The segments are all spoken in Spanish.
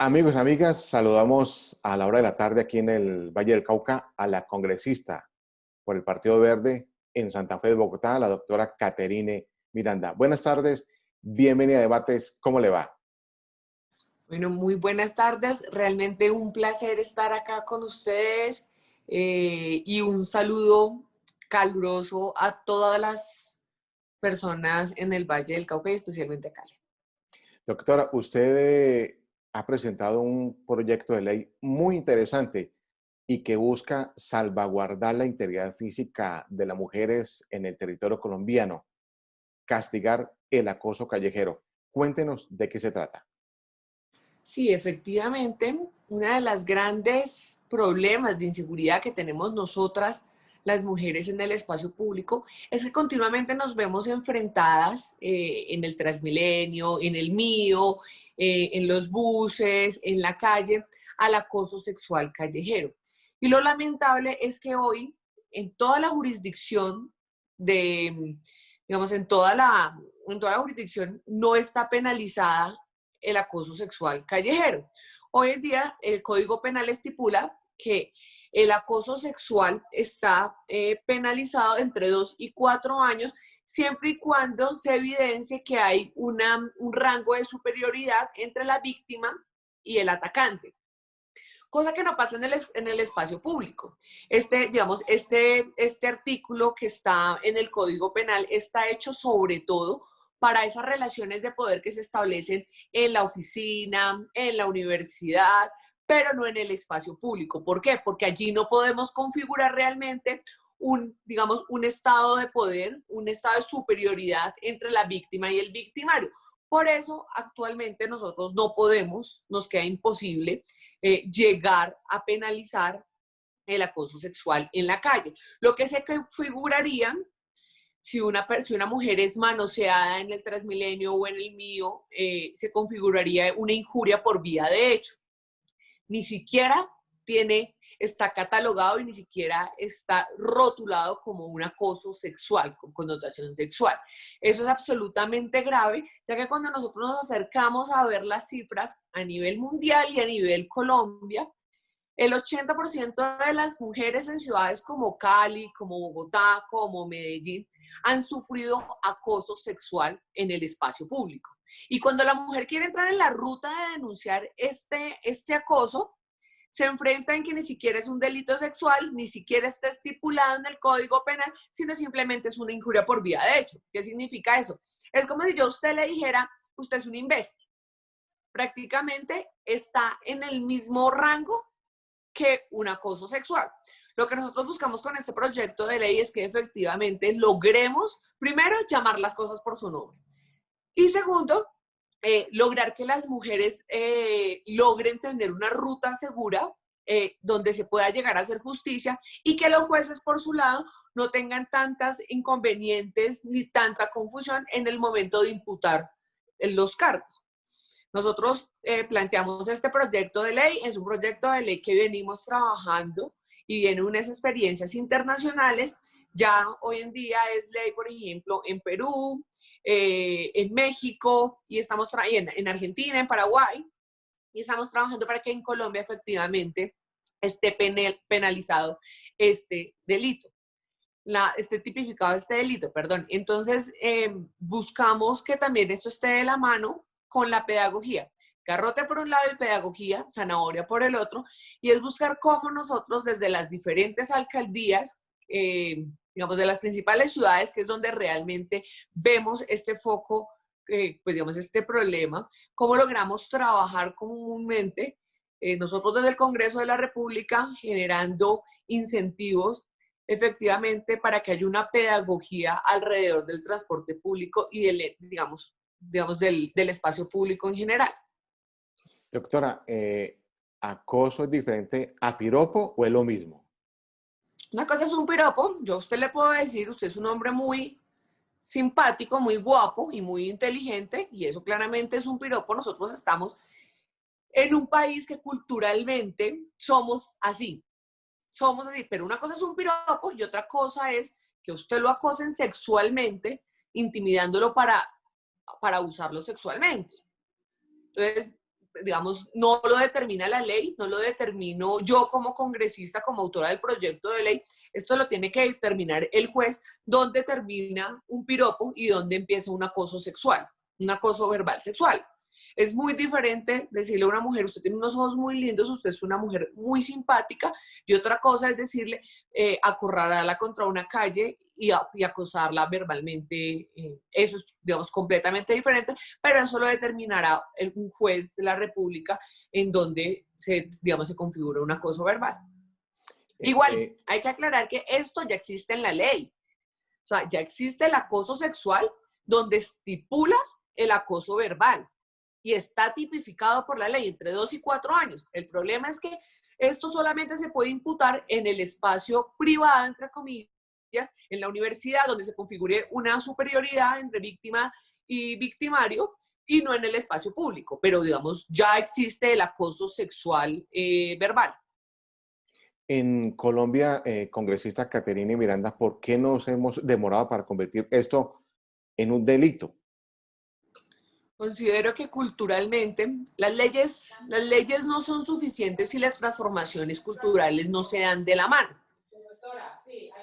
Amigos, amigas, saludamos a la hora de la tarde aquí en el Valle del Cauca a la congresista por el Partido Verde en Santa Fe de Bogotá, la doctora Caterine Miranda. Buenas tardes, bienvenida a Debates, ¿cómo le va? Bueno, muy buenas tardes. Realmente un placer estar acá con ustedes y un saludo caluroso a todas las personas en el Valle del Cauca y especialmente a Cali. Doctora, usted ha presentado un proyecto de ley muy interesante y que busca salvaguardar la integridad física de las mujeres en el territorio colombiano, castigar el acoso callejero. Cuéntenos de qué se trata. Sí, efectivamente, una de las grandes problemas de inseguridad que tenemos nosotras, las mujeres en el espacio público, es que continuamente nos vemos enfrentadas en el Transmilenio, en el mío, en los buses, en la calle, al acoso sexual callejero. Y lo lamentable es que hoy, en toda la jurisdicción de, digamos, en toda la jurisdicción no está penalizada el acoso sexual callejero. Hoy en día el Código Penal estipula que el acoso sexual está penalizado entre 2 y 4 años, siempre y cuando se evidencie que hay un rango de superioridad entre la víctima y el atacante. Cosa que no pasa en el espacio público. Este artículo que está en el Código Penal está hecho sobre todo para esas relaciones de poder que se establecen en la oficina, en la universidad, pero no en el espacio público. ¿Por qué? Porque allí no podemos configurar realmente digamos, un estado de poder, un estado de superioridad entre la víctima y el victimario. Por eso, actualmente nosotros no podemos, nos queda imposible llegar a penalizar el acoso sexual en la calle. Lo que se configuraría si una mujer es manoseada en el Transmilenio o en el mío, se configuraría una injuria por vía de hecho. Ni siquiera está catalogado y ni siquiera está rotulado como un acoso sexual, con connotación sexual. Eso es absolutamente grave, ya que cuando nosotros nos acercamos a ver las cifras a nivel mundial y a nivel Colombia, el 80% de las mujeres en ciudades como Cali, como Bogotá, como Medellín, han sufrido acoso sexual en el espacio público. Y cuando la mujer quiere entrar en la ruta de denunciar este acoso, se enfrenta en que ni siquiera es un delito sexual, ni siquiera está estipulado en el Código Penal, sino simplemente es una injuria por vía de hecho. ¿Qué significa eso? Es como si yo a usted le dijera, usted es un imbécil. Prácticamente está en el mismo rango que un acoso sexual. Lo que nosotros buscamos con este proyecto de ley es que efectivamente logremos, primero, llamar las cosas por su nombre. Y segundo, lograr que las mujeres logren tener una ruta segura donde se pueda llegar a hacer justicia y que los jueces por su lado no tengan tantas inconvenientes ni tanta confusión en el momento de imputar los cargos. Nosotros planteamos este proyecto de ley, es un proyecto de ley que venimos trabajando y viene unas experiencias internacionales. Ya hoy en día es ley, por ejemplo, en Perú, en México y estamos en Argentina, en Paraguay, y estamos trabajando para que en Colombia efectivamente esté penalizado este delito. Esté tipificado este delito, perdón. Entonces, buscamos que también esto esté de la mano con la pedagogía. Garrote por un lado y pedagogía, zanahoria por el otro, y es buscar cómo nosotros desde las diferentes alcaldías, digamos, de las principales ciudades, que es donde realmente vemos este foco, pues digamos, este problema, cómo logramos trabajar comúnmente, nosotros desde el Congreso de la República, generando incentivos efectivamente para que haya una pedagogía alrededor del transporte público y del espacio público en general. Doctora, ¿acoso es diferente a piropo o es lo mismo? Una cosa es un piropo, yo a usted le puedo decir, usted es un hombre muy simpático, muy guapo y muy inteligente, y eso claramente es un piropo. Nosotros estamos en un país que culturalmente somos así, pero una cosa es un piropo y otra cosa es que usted lo acosen sexualmente, intimidándolo para usarlo sexualmente. Entonces, digamos, no lo determina la ley, no lo determino yo como congresista, como autora del proyecto de ley, esto lo tiene que determinar el juez, dónde termina un piropo y dónde empieza un acoso sexual, un acoso verbal sexual. Es muy diferente decirle a una mujer, usted tiene unos ojos muy lindos, usted es una mujer muy simpática, y otra cosa es decirle, acorralarla contra una calle y acosarla verbalmente. Eso es, digamos, completamente diferente, pero eso lo determinará un juez de la República en donde digamos, se configura un acoso verbal. Igual, hay que aclarar que esto ya existe en la ley. O sea, ya existe el acoso sexual donde estipula el acoso verbal y está tipificado por la ley entre 2 y 4 años. El problema es que esto solamente se puede imputar en el espacio privado, entre comillas, en la universidad, donde se configure una superioridad entre víctima y victimario, y no en el espacio público. Pero, digamos, ya existe el acoso sexual verbal. En Colombia, congresista Caterina Miranda, ¿por qué nos hemos demorado para convertir esto en un delito? Considero que culturalmente las leyes no son suficientes si las transformaciones culturales no se dan de la mano.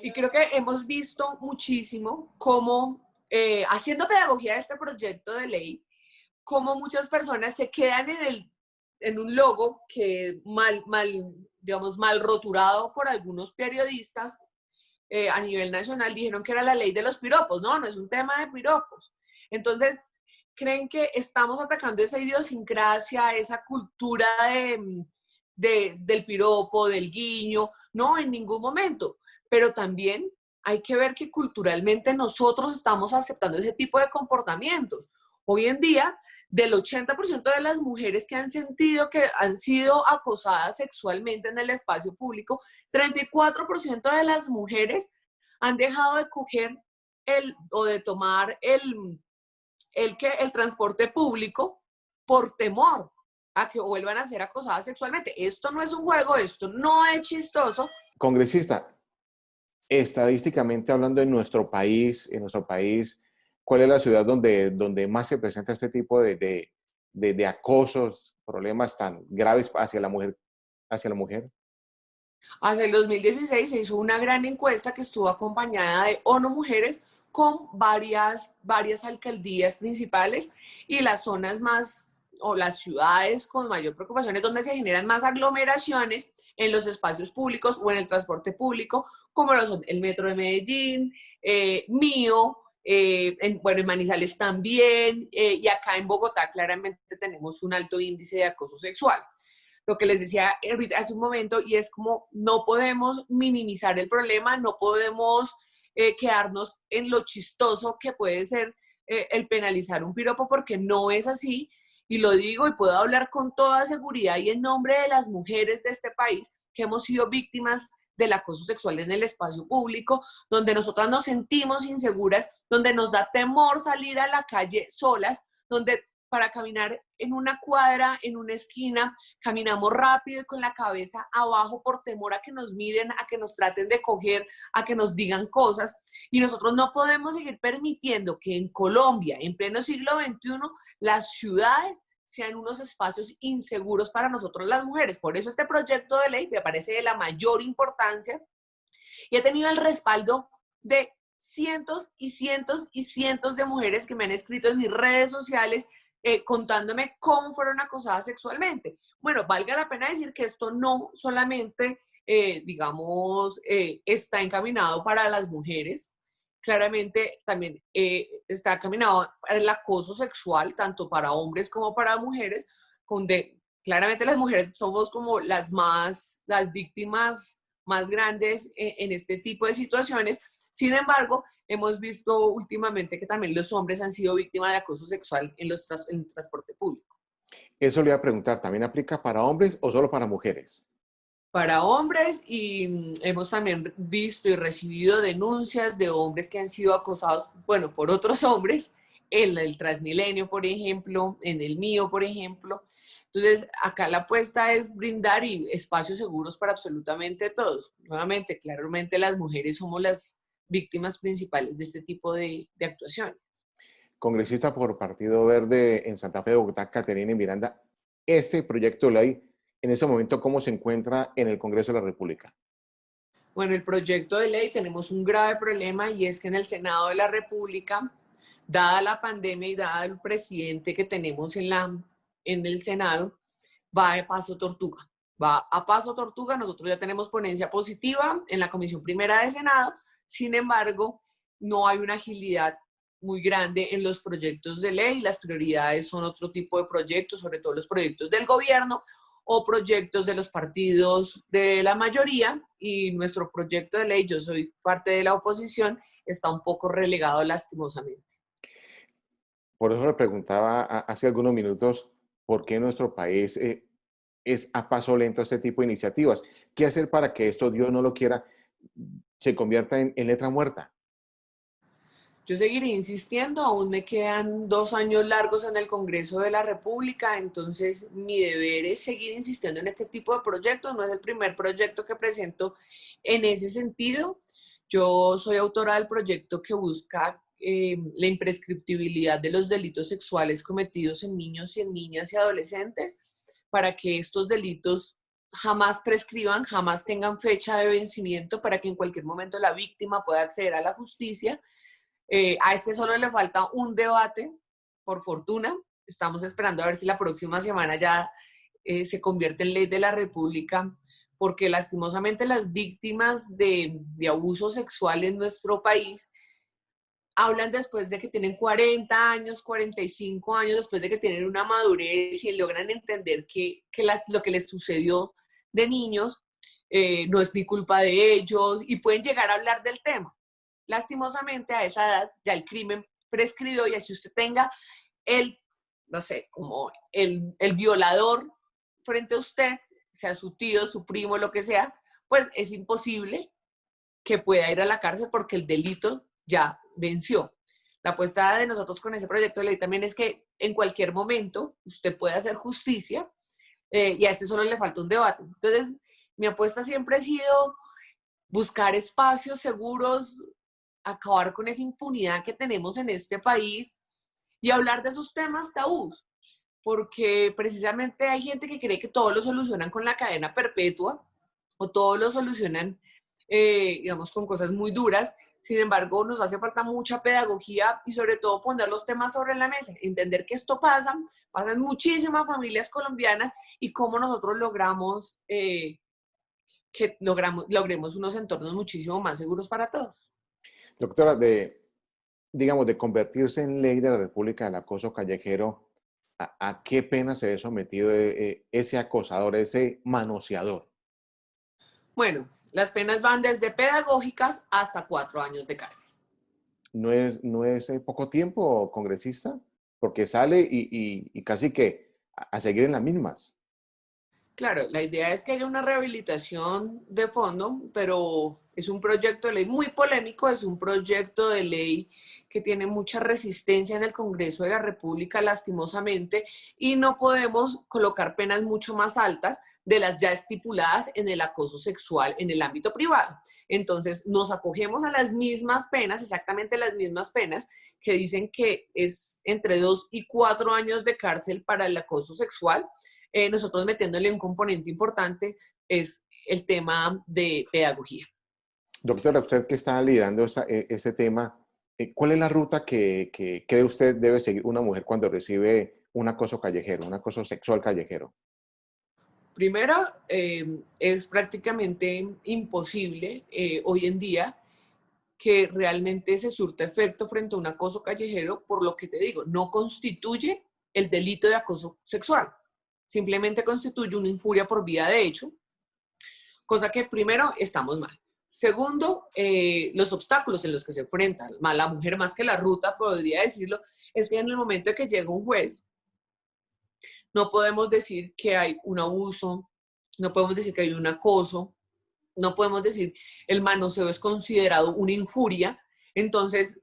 Y creo que hemos visto muchísimo cómo, haciendo pedagogía de este proyecto de ley, cómo muchas personas se quedan en un logo que digamos, mal roturado por algunos periodistas a nivel nacional, dijeron que era la ley de los piropos. No, no es un tema de piropos. Entonces, creen que estamos atacando esa idiosincrasia, esa cultura del piropo, del guiño. No, en ningún momento. Pero también hay que ver que culturalmente nosotros estamos aceptando ese tipo de comportamientos. Hoy en día, del 80% de las mujeres que han sentido que han sido acosadas sexualmente en el espacio público, 34% de las mujeres han dejado de coger o de tomar el transporte público por temor a que vuelvan a ser acosadas sexualmente. Esto no es un juego, esto no es chistoso. Congresista, estadísticamente hablando en nuestro país, ¿cuál es la ciudad donde más se presenta este tipo de acosos, problemas tan graves hacia la mujer, hacia la mujer? Hacia el 2016 se hizo una gran encuesta que estuvo acompañada de ONU Mujeres con varias alcaldías principales y las zonas más, o las ciudades con mayor preocupación es donde se generan más aglomeraciones en los espacios públicos o en el transporte público, como lo son el Metro de Medellín, Mío, bueno, en Manizales también, y acá en Bogotá claramente tenemos un alto índice de acoso sexual. Lo que les decía hace un momento, y es como no podemos minimizar el problema, no podemos quedarnos en lo chistoso que puede ser el penalizar un piropo, porque no es así, y lo digo y puedo hablar con toda seguridad y en nombre de las mujeres de este país que hemos sido víctimas del acoso sexual en el espacio público, donde nosotras nos sentimos inseguras, donde nos da temor salir a la calle solas, donde para caminar en una cuadra, en una esquina, caminamos rápido y con la cabeza abajo por temor a que nos miren, a que nos traten de coger, a que nos digan cosas. Y nosotros no podemos seguir permitiendo que en Colombia, en pleno siglo XXI, las ciudades sean unos espacios inseguros para nosotros las mujeres. Por eso este proyecto de ley me parece de la mayor importancia y he tenido el respaldo de cientos y cientos y cientos de mujeres que me han escrito en mis redes sociales contándome cómo fueron acosadas sexualmente. Bueno, valga la pena decir que esto no solamente, digamos, está encaminado para las mujeres, claramente también está encaminado para el acoso sexual, tanto para hombres como para mujeres, donde claramente las mujeres somos como las víctimas más grandes en este tipo de situaciones. Sin embargo, hemos visto últimamente que también los hombres han sido víctimas de acoso sexual en el transporte público. Eso le iba a preguntar, ¿también aplica para hombres o solo para mujeres? Para hombres y hemos también visto y recibido denuncias de hombres que han sido acosados, bueno, por otros hombres, en el Transmilenio, por ejemplo, en el Mío, por ejemplo. Entonces, acá la apuesta es brindar espacios seguros para absolutamente todos. Nuevamente, claramente las mujeres somos las víctimas principales de este tipo de actuaciones. Congresista por Partido Verde en Santa Fe de Bogotá, Caterina Miranda, ese proyecto de ley en ese momento cómo se encuentra en el Congreso de la República? Bueno, el proyecto de ley tenemos un grave problema y es que en el Senado de la República, dada la pandemia y dada el presidente que tenemos en el Senado, va de paso tortuga. Va a paso tortuga, nosotros ya tenemos ponencia positiva en la Comisión Primera de Senado, sin embargo, no hay una agilidad muy grande en los proyectos de ley, las prioridades son otro tipo de proyectos, sobre todo los proyectos del gobierno o proyectos de los partidos de la mayoría, y nuestro proyecto de ley, yo soy parte de la oposición, está un poco relegado lastimosamente. Por eso le preguntaba hace algunos minutos por qué nuestro país es a paso lento este tipo de iniciativas. ¿Qué hacer para que esto, Dios no lo quiera, se convierta en letra muerta? Yo seguiré insistiendo, aún me quedan 2 años largos en el Congreso de la República, entonces mi deber es seguir insistiendo en este tipo de proyectos. No es el primer proyecto que presento en ese sentido. Yo soy autora del proyecto que busca la imprescriptibilidad de los delitos sexuales cometidos en niños y en niñas y adolescentes para que estos delitos jamás prescriban, jamás tengan fecha de vencimiento, para que en cualquier momento la víctima pueda acceder a la justicia. A este solo le falta un debate, por fortuna. Estamos esperando a ver si la próxima semana ya se convierte en ley de la República, porque lastimosamente las víctimas de abuso sexual en nuestro país hablan después de que tienen 40 años, 45 años, después de que tienen una madurez y logran entender lo que les sucedió de niños no es ni culpa de ellos, y pueden llegar a hablar del tema. Lastimosamente a esa edad ya el crimen prescribió, y así usted tenga el, no sé, como el violador frente a usted, sea su tío, su primo, lo que sea, pues es imposible que pueda ir a la cárcel porque el delito ya venció. La apuesta de nosotros con ese proyecto de ley también es que en cualquier momento usted puede hacer justicia, y a este solo le falta un debate. Entonces, mi apuesta siempre ha sido buscar espacios seguros, acabar con esa impunidad que tenemos en este país y hablar de esos temas tabús, porque precisamente hay gente que cree que todo lo solucionan con la cadena perpetua o todo lo solucionan, digamos, con cosas muy duras. Sin embargo, nos hace falta mucha pedagogía y sobre todo poner los temas sobre la mesa, entender que esto pasa en muchísimas familias colombianas, y cómo nosotros logramos logremos unos entornos muchísimo más seguros para todos. Doctora, digamos, de convertirse en ley de la República del acoso callejero, ¿a qué pena se ve sometido ese acosador, ese manoseador? Bueno, las penas van desde pedagógicas hasta 4 años de cárcel. ¿No es poco tiempo, congresista? Porque sale y casi que a seguir en las mismas. Claro, la idea es que haya una rehabilitación de fondo, pero es un proyecto de ley muy polémico, es un proyecto de ley que tiene mucha resistencia en el Congreso de la República, lastimosamente, y no podemos colocar penas mucho más altas de las ya estipuladas en el acoso sexual en el ámbito privado. Entonces, nos acogemos a las mismas penas, exactamente las mismas penas, que dicen que es entre 2 y 4 años de cárcel para el acoso sexual. Nosotros metiéndole un componente importante es el tema de pedagogía. Doctora, usted que está liderando este tema, ¿cuál es la ruta que cree usted debe seguir una mujer cuando recibe un acoso callejero, un acoso sexual callejero? Primero, es prácticamente imposible hoy en día que realmente se surta efecto frente a un acoso callejero, por lo que te digo, no constituye el delito de acoso sexual, simplemente constituye una injuria por vía de hecho, cosa que primero estamos mal. Segundo, los obstáculos en los que se enfrenta la mujer, más que la ruta, podría decirlo, es que en el momento de que llega un juez, no podemos decir que hay un abuso, no podemos decir que hay un acoso, no podemos decir el manoseo es considerado una injuria. Entonces,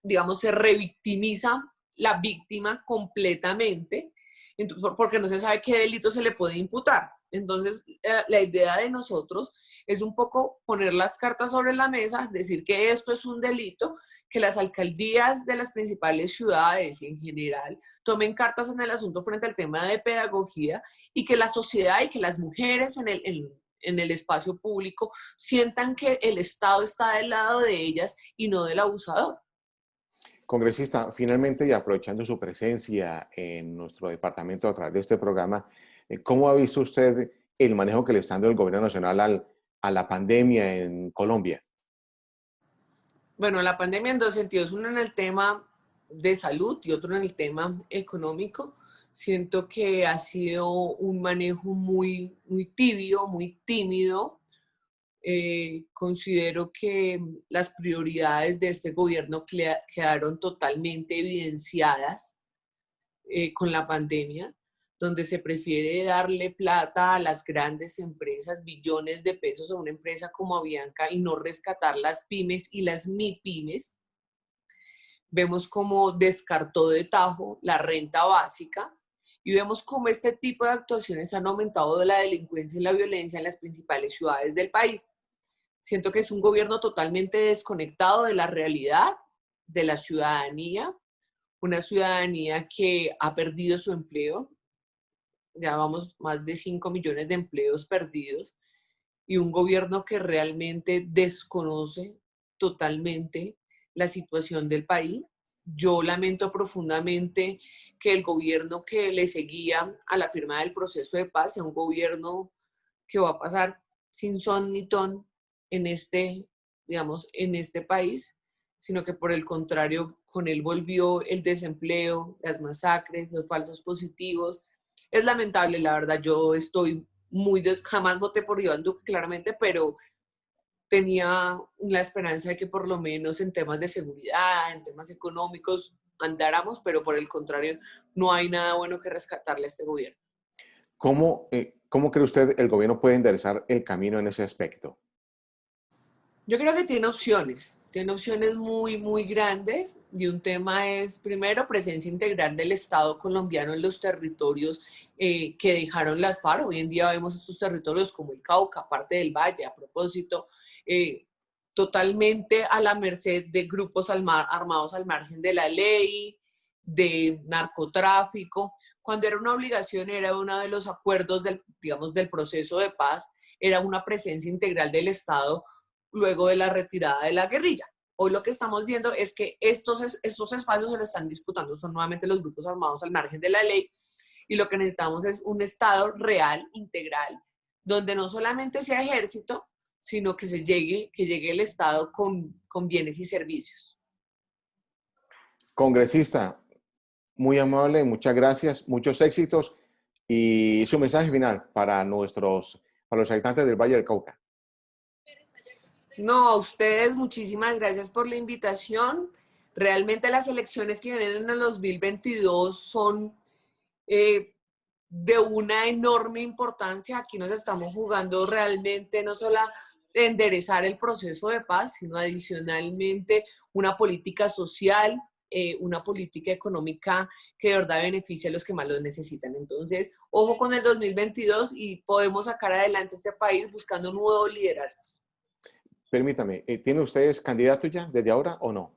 digamos, se revictimiza la víctima completamente, entonces, porque no se sabe qué delito se le puede imputar. Entonces, la idea de nosotros es un poco poner las cartas sobre la mesa, decir que esto es un delito, que las alcaldías de las principales ciudades y en general tomen cartas en el asunto frente al tema de pedagogía y que la sociedad y que las mujeres en el espacio público sientan que el Estado está del lado de ellas y no del abusador. Congresista, finalmente y aprovechando su presencia en nuestro departamento a través de este programa, ¿cómo ha visto usted el manejo que le está dando el gobierno nacional a la pandemia en Colombia? Bueno, la pandemia en dos sentidos, uno en el tema de salud y otro en el tema económico. Siento que ha sido un manejo muy tibio, muy tímido. Considero que las prioridades de este gobierno quedaron totalmente evidenciadas con la pandemia, donde se prefiere darle plata a las grandes empresas, billones de pesos a una empresa como Avianca y no rescatar las pymes y las MIPYMES. Vemos cómo descartó de tajo la renta básica y vemos cómo este tipo de actuaciones han aumentado la delincuencia y la violencia en las principales ciudades del país. Siento que es un gobierno totalmente desconectado de la realidad, de la ciudadanía, una ciudadanía que ha perdido su empleo, ya vamos más de 5 millones de empleos perdidos, y un gobierno que realmente desconoce totalmente la situación del país. Yo lamento profundamente que el gobierno que le seguía a la firma del proceso de paz sea un gobierno que va a pasar sin son ni ton en este, digamos, en este país, sino que por el contrario, con él volvió el desempleo, las masacres, los falsos positivos. Es lamentable, la verdad, yo estoy jamás voté por Iván Duque, claramente, pero tenía la esperanza de que por lo menos en temas de seguridad, en temas económicos, andáramos, pero por el contrario, no hay nada bueno que rescatarle a este gobierno. ¿Cómo cree usted el gobierno puede enderezar el camino en ese aspecto? Yo creo que tiene opciones muy grandes y un tema es, primero, presencia integral del Estado colombiano en los territorios que dejaron las FARC. Hoy en día vemos estos territorios como el Cauca, parte del Valle, a propósito, eh, totalmente a la merced de grupos armados al margen de la ley, de narcotráfico, cuando era una obligación, era uno de los acuerdos del, digamos, del proceso de paz, era una presencia integral del Estado luego de la retirada de la guerrilla. Hoy lo que estamos viendo es que estos espacios se lo están disputando, son nuevamente los grupos armados al margen de la ley, y lo que necesitamos es un Estado real, integral, donde no solamente sea ejército, sino que que llegue el Estado con bienes y servicios. Congresista, muy amable, muchas gracias, muchos éxitos y su mensaje final para los habitantes del Valle del Cauca. No, a ustedes muchísimas gracias por la invitación. Realmente las elecciones que vienen en el 2022 son de una enorme importancia. Aquí nos estamos jugando realmente no solo a enderezar el proceso de paz, sino adicionalmente una política social, una política económica que de verdad beneficie a los que más lo necesitan. Entonces, ojo con el 2022 y podemos sacar adelante este país buscando nuevos liderazgos. Permítame, ¿tienen ustedes candidato ya desde ahora o no?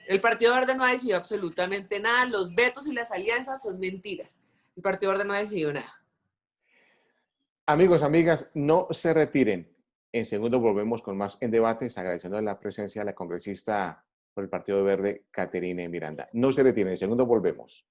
El Partido Verde no ha decidido absolutamente nada. Los vetos y las alianzas son mentiras. El Partido Verde no ha decidido nada. Amigos, amigas, no se retiren. En segundo volvemos con más en debates, agradeciendo la presencia de la congresista por el Partido Verde, Caterine Miranda. No se retiren, en segundo volvemos.